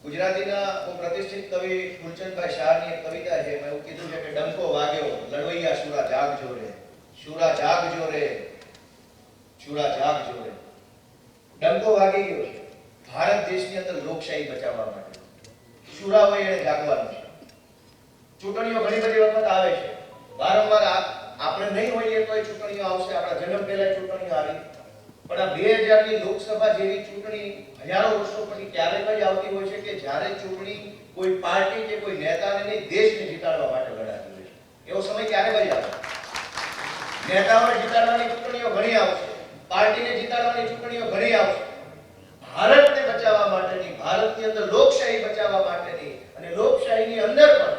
ગુજરાતીના પ્રતિષ્ઠિત કવિ ફૂલચંદભાઈ શાહની એક કવિતા છે, એમાં એવું કીધું છે કે ડંકો વાગ્યો લડવૈયા શુરા જાગજો રે, શુરા જાગજો રે, શુરા જાગજો રે. ડંકો વાગી ગયો છે ભારત દેશની અંદર લોકશાહી બચાવવા માટે. શુરાઓએ એને જાગવાનું છે. ચૂંટણીઓ ઘણી બધી વખત આવે છે, વારંવાર આપણે નહીં હોઈએ તોય ચૂંટણીઓ આવશે. આપણા જન્મ પહેલા ચૂંટણીઓ આવી, પણ આ 2000ની લોકસભા જેવી ચૂંટણી હજારો વર્ષો પછી ક્યારેક જ આવતી હોય છે કે જ્યારે ચૂંટણી કોઈ પાર્ટી કે કોઈ નેતાને નહીં, દેશને જીતાડવા માટે લડાતી હોય છે. એવો સમય ક્યારેક જ આવે. નેતાઓને જીતાડવાની ચૂંટણીઓ ઘણી આવશે, પાર્ટીને જીતાડવાની ચૂંટણીઓ ઘણી આવશે. ભારતને બચાવવા માટેની, ભારતની અંદર લોકશાહી બચાવવા માટેની અને લોકશાહીની અંદર પણ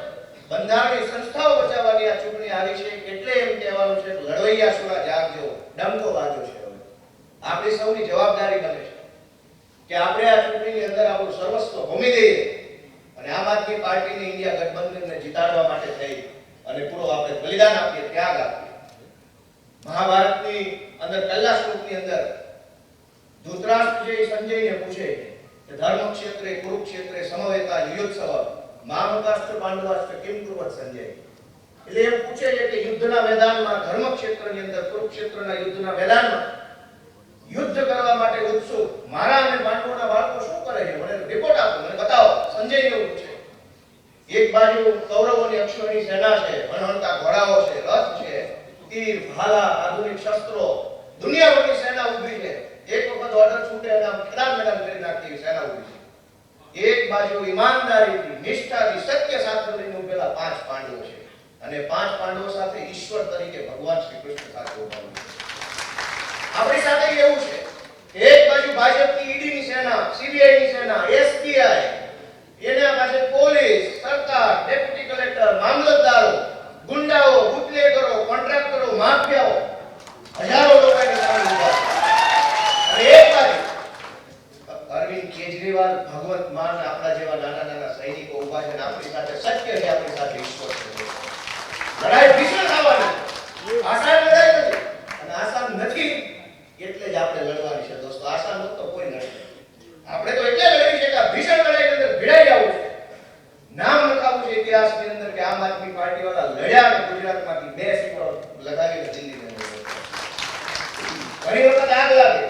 બંધારણીય સંસ્થાઓ બચાવવાની આ ચૂંટણી આવી છે. એટલે એમ કહેવાનું છે લડવૈયા શુરા જાગજો, ડંકો વાગ્યો છે. આપણી સૌની જવાબદારી બને છે કે આપણે આ ચૂંટણીની અંદર આપણું સર્વસ્વ હોમી દઈએ અને આમ આદમી પાર્ટીને ઇન્ડિયા ગઠબંધનને જીતાડવા માટે થઈ અને પૂરો આપણે બલિદાન આપીએ, ત્યાગ આપીએ. મહાભારતની અંદર પહેલા શ્લોકની અંદર ધૃતરાષ્ટ્ર જે સંજયને પૂછે કે ધર્મ ક્ષેત્રે કુરુક્ષેત્રે સમવેતા યુયોત્સવ મામકાસ્ત્ર પાંડવાસ્ત્ર કિમ કુર્વત સંજય. એટલે એમ પૂછે છે કે યુદ્ધના મેદાનમાં, ધર્મ ક્ષેત્રની અંદર, કુરુક્ષેત્રના યુદ્ધના મેદાનમાં યુદ્ધ કરવા માટે ઉત્સુક મારા અને પાંડવોના બાળકો શું કરે છે? મને રિપોર્ટ આપો, મને બતાવો. સંજયને પૂછે. એક બાજુ કૌરવોની અક્ષોહિણી સેના છે, વણવણતા ઘોડાઓ છે, રથ છે, તીર, ભાલા, આધુનિક શસ્ત્રો, દુનિયાભરની સેના ઊભી છે. એક વખત ઓર્ડર છૂટે અને ખેદાન મેદાન કરી નાખતી સેના ઊભી છે. એક બાજુ ઈમાનદારીથી, નિષ્ઠાથી, સત્ય સાથે લઈને ઉભેલા 5 પાંડવો છે અને 5 પાંડવો સાથે ઈશ્વર તરીકે ભગવાન શ્રી કૃષ્ણ સાથે ઉભા છે. આપણી સાથે એવું છે કે એક બાજુ ભાજપની ઈડીની સેના, સીબીઆઈની સેના, એસબીઆઈ, એના પાસે પોલીસ, સરકાર, ડેપ્યુટી કલેક્ટર, મામલતદારો, ગુંડાઓ, બુટલેગરો, કોન્ટ્રાક્ટરો, માફિયાઓ, હજારો લોકોની સામે ઉભા છે. અને એક બાજુ અરવિંદ કેજરીવાલ, ભગવત માન, આપણા જેવા નાના નાના સૈનિકો ઉભા છે. આપણી સાથે સત્ય છે, આપણી સાથે ઈશ્વર છે. લડાઈ ભીષણ થવાની, આસાન લડાઈ નથી અને આસાન નથી એટલે જ આપણે લડવાની છે દોસ્તો. આસાન હોત તો કોઈ લડે. આપણે તો એટલે લડવી છે કે આ ભીષણ લડાઈની અંદર ભીડાઈ જવું છે. નામ લખાવું છે ઇતિહાસની અંદર કે આમ આદમી પાર્ટી વાળા લડ્યા અને ગુજરાતમાંથી 2 સીટો લગાવીને દિલ્હીની અંદર. ઘણી વખત આગ લાગે.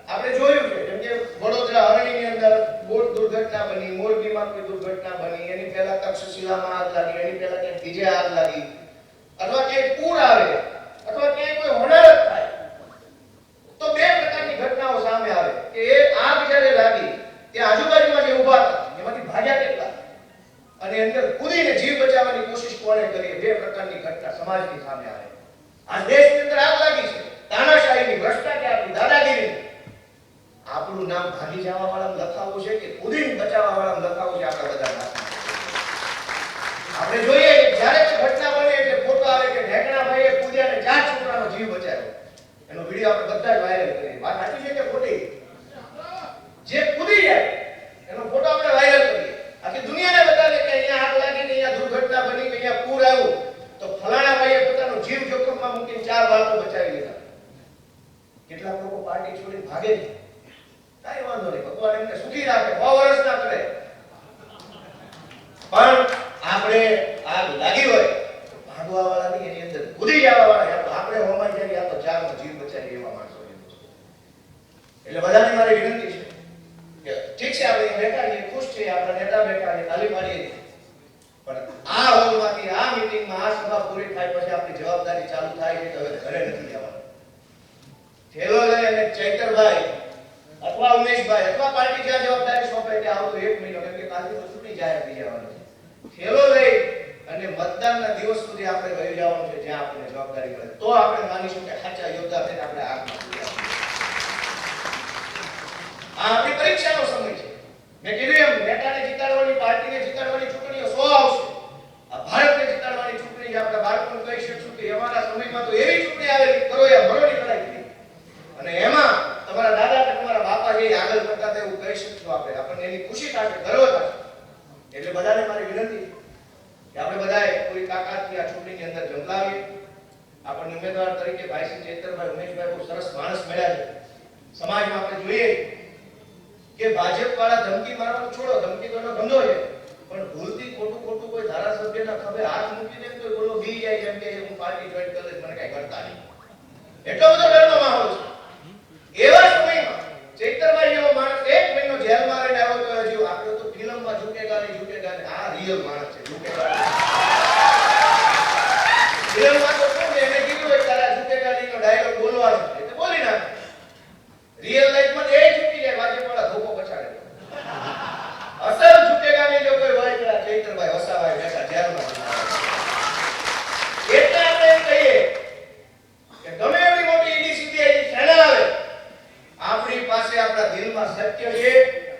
આપણે જોયું છે જેમ કે વડોદરા હરણીની અંદર બોટ દુર્ઘટના બની, મોરબીમાં કોઈ દુર્ઘટના બની, એની પહેલા તક્ષશિલામાં આગ લાગી, એની પહેલા ક્યાંક બીજે આગ લાગી, અથવા ક્યાંક પૂર આવે, અથવા ક્યાંક કોઈ હોનારત થાય, તો 2 પ્રકારની ઘટનાઓ સામે આવે કે એ આગ જ્યારે લાગી ત્યાં આજુબાજુમાં જે ઊભા હતા એમાંથી ભાગ્યા કેટલા અને અંદર કૂદીને જીવ બચાવવાની કોશિશ કોણે કરી. 2 પ્રકારની ઘટના સમાજની સામે આવે. આ દેશની અંદર આગ લાગી છે તાનાશાહીની, ભ્રષ્ટાચારની, દાદાગીરીની. આપણું નામ ભાગી જવા વાળામાં લખાવું છે કે કૂદીને બચાવવા વાળામાં લખાવું છે? આપણા બધા નામ આપણે જોઈએ કે જ્યારે કોઈ ઘટના બને એટલે ફોટો આવે કે ઢેકણાભાઈએ કૂદ્યા અને 4 છોકરાનો જીવ બચાવ્યો. એનો વિડિયો આપણે બધા જ વાયરલ કરીએ. વાત સાચી છે કે ખોટી? જે કૂદી જાય એનો ફોટો આપણે વાયરલ કરીએ, આખી દુનિયાને બતાવે કે અહીંયા આગ લાગી, કે અહીંયા દુર્ઘટના બની, કે અહીંયા પૂર આવ્યું તો ફલાણા ભાઈએ પોતાનો જીવ જોખમમાં મૂકીને 4 બાળકો બચાવી લીધા. કેટલાક લોકો પાર્ટી છોડીને ભાગે છે. કાઈ વાંધો નહીં, ભગવાન એમને સુખી રાખે, 100 વર્ષ ના કરે. પણ આપણે આગ લાગી હોય ભાગવા વાળાની, એની અંદર કૂદી જવા વાળા, આપણે હોમાઈ જાય આ તો 4 નો જીવ બચાવી એવા માણસો. એટલે બધાને મારી વિનંતી છે કે ઠીક છે આપણે બેઠા છીએ, ખુશ છીએ, આપણા નેતા બેઠા છે, તાલી પાડીએ, પણ આ હોલમાંથી, આ મીટિંગમાં, આ સભા પૂરી થાય પછી આપણી જવાબદારી ચાલુ થાય છે કે હવે ઘરે નથી જવાનું. થેલો લઈને ચૈતરભાઈ અથવા ઉમેશભાઈ અથવા પાર્ટી જ્યાં જવાબદારી સોંપે ત્યાં આવતો 1 મહિનો, કેમ કે કાલથી તો ચૂંટણી જાહેર થઈ જવાની છે. થેલો લઈ અને મતદાનના દિવસ સુધી આપણે રહી જવાનું છે જ્યાં આપણને જવાબદારી મળે. તો આપણે માનીશું કે સાચા યોદ્ધા થઈને આપણે આગમાં જઈએ. આ આપણી પરીક્ષાનો સમય છે. મેં કીધું એમ નેતાને જીતાડવાની, પાર્ટીને જીતાડવાની ચૂંટણીઓ 100 આવશે. આ ભારતને જીતાડવાની ચૂંટણી જે આપણા બાળકોને કહી શકશું કે અમારા સમયમાં તો એવી ચૂંટણી આવેલી, કરો એ ભરોની લડાઈ થઈ અને એમાં તમારા દાદા કે તમારા બાપા જે આગળ કરતા હતા એવું કહી શકશું આપણે. આપણને એની ખુશી થશે, ગર્વ થશે. એટલે બધાને મારી વિનંતી કે આપણે બધાએ પૂરી તાકાતથી આ ચૂંટણીની અંદર ઝંપલાવીએ. આપણને ઉમેદવાર તરીકે ભાઈ શ્રી ચૈતરભાઈ, ઉમેશભાઈ બહુ સરસ માણસ મળ્યા છે. સમાજમાં આપણે જોઈએ કે ભાજપ વાળા ધમકી મારવાનું છોડો, ધમકી તો ધંધો એટલો બધો ડરનો માહોલ છે. એવા સમયમાં ચૈતરભાઈ જેવો માણસ 1 મહિનો જેલમાં રહીને આવ્યો તો હજુ આપણે તો ફિલ્મમાં ઝૂકેગા નહીં, આ રિયલ માણસ છે. ઝૂકેગા ફિલ્મમાં તો શું છે, એને કીધું હોય તારા ઝૂકેગા નહીંનો ડાયલોગ બોલવાનો છે એટલે બોલી નાખે. રિયલ લાઈફમાં એ ઝૂકી જાય, વાજેવાળા ધોકો પછાડે. અસલ ઝૂકેગા નહીં જો કોઈ હોય તો ચૈતરભાઈ વસાવાય બેઠા જેલમાં. એટલે આપણે એમ કહીએ કે ગમે એવી મોટી ઈડી સીબીઆઈ સેના આવે, આપણી પાસે આપણા દિલમાં સત્ય છે,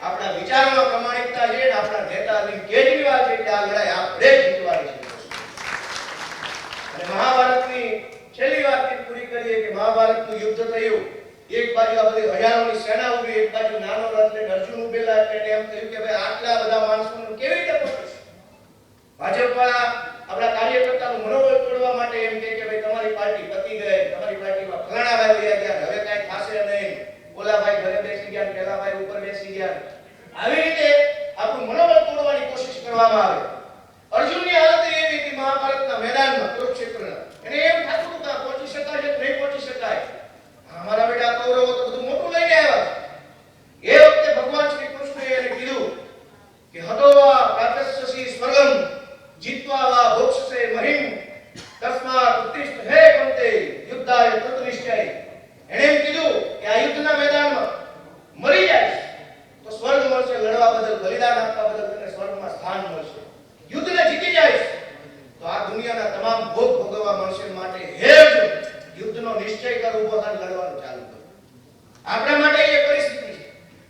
આપણા વિચારોમાં પ્રમાણિકતા છે, અને આપણા નેતા અરવિંદ કેજરીવાલ છે કે આ લડાઈ આપણે જ જીતવાની છે. અને મહાભારતની છેલ્લી વાતથી પૂરી કરીએ કે મહાભારતનું યુદ્ધ થયું. એક બાજુ આ બધી હજારોની સેના ઊભી, એક બાજુ નાનો રથ લઈને અર્જુન ઉભેલા. એટલે એમ થયું કે ભાઈ આટલા બધા માણસોને કેવી રીતે પકડીશું? ભાજપવાળા આપણા કાર્યકર્તાનું મનોબળ તોડવા માટે એમ કહે કે ભાઈ તમારી પાર્ટી પતી ગઈ, તમારી પાર્ટીમાં ફલાણાભાઈ વયા ગયા, હવે કાંઈ થશે નહીં, ઓલાભાઈ ઘરે બેસી ગયા, પેલાભાઈ ઉપર બેસી ગયા. આવી રીતે આપણું મનોબળ તોડવાની કોશિશ કરવામાં આવે. અર્જુનની હાલત એવી હતી મહાભારતના મેદાનમાં, કુરુક્ષેત્રના. એને એમ થતું હતું કે પહોંચી શકાય છે નહીં પહોંચી શકાય. અમારા બેટા કૌરવો તો બધું મોટું લઈને આવ્યા. એ વખતે ભગવાન શ્રી કૃષ્ણએ એને કીધું કે હતોવા પ્રાતસ્સી સ્વર્ગમ જીત્વા વા ભોક્ષસે મહિમ તસ્માત ઉત્તિષ્ઠ હે કુંતે યુદ્ધાય કૃતનિશ્ચય. એણે એમ કીધું કે આ યુદ્ધના મેદાનમાં મરી જાય તો સ્વર્ગ મળશે, લડવા બદલ બલિદાન આપવા બદલ તને સ્વર્ગમાં સ્થાન મળશે. યુદ્ધને જીતી જાય તો આ દુનિયાના તમામ ભોગ ભોગવવા મળશે. માટે હે અર્જુન, યુદ્ધનો નિશ્ચય કર, ઊભો થઈને લડવાનું ચાલુ કર. આપણા માટે એ પરિસ્થિતિ છે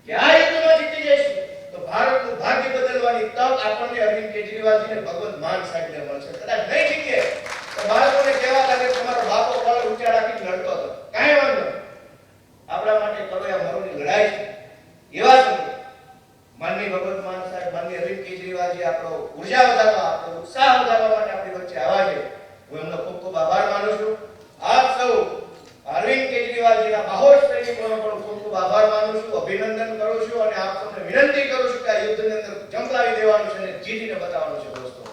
કે આ યુદ્ધમાં જીતી જઈશું તો ભારતનું ભાગ્ય બદલવાની તક આપણને અરવિંદ કેજરીવાલજીને ભગવંત માન સાહેબને મળશે. કદાચ નહીં જીતીએ તો બાળકોને કહેવા લાગે તમારો બાપો કળ ઊંચા રાખીને લડતો હતો, કાંઈ વાંધો નહીં. આપણા માટે કરોયા મરોની લડાઈ છે. એવા સમયે માનનીય ભગવંત માન સાહેબ, માનનીય અરવિંદ કેજરીવાલજી આપણો ઉર્જા વધારવા, આપણો ઉત્સાહ વધારવા માટે આપણી વચ્ચે આવ્યા છે. હું એમનો ખૂબ ખૂબ આભાર માનું છું. આપ સૌ અરવિંદ કેજરીવાલજીના બાહોશ સૈનિકોનો પણ ખૂબ ખૂબ આભાર માનું છું, અભિનંદન કરું છું અને આપ સૌને વિનંતી કરું છું કે આ યુદ્ધની અંદર જંપલાવી દેવાનું છે અને જીતીને બતાવવાનું છે દોસ્તો.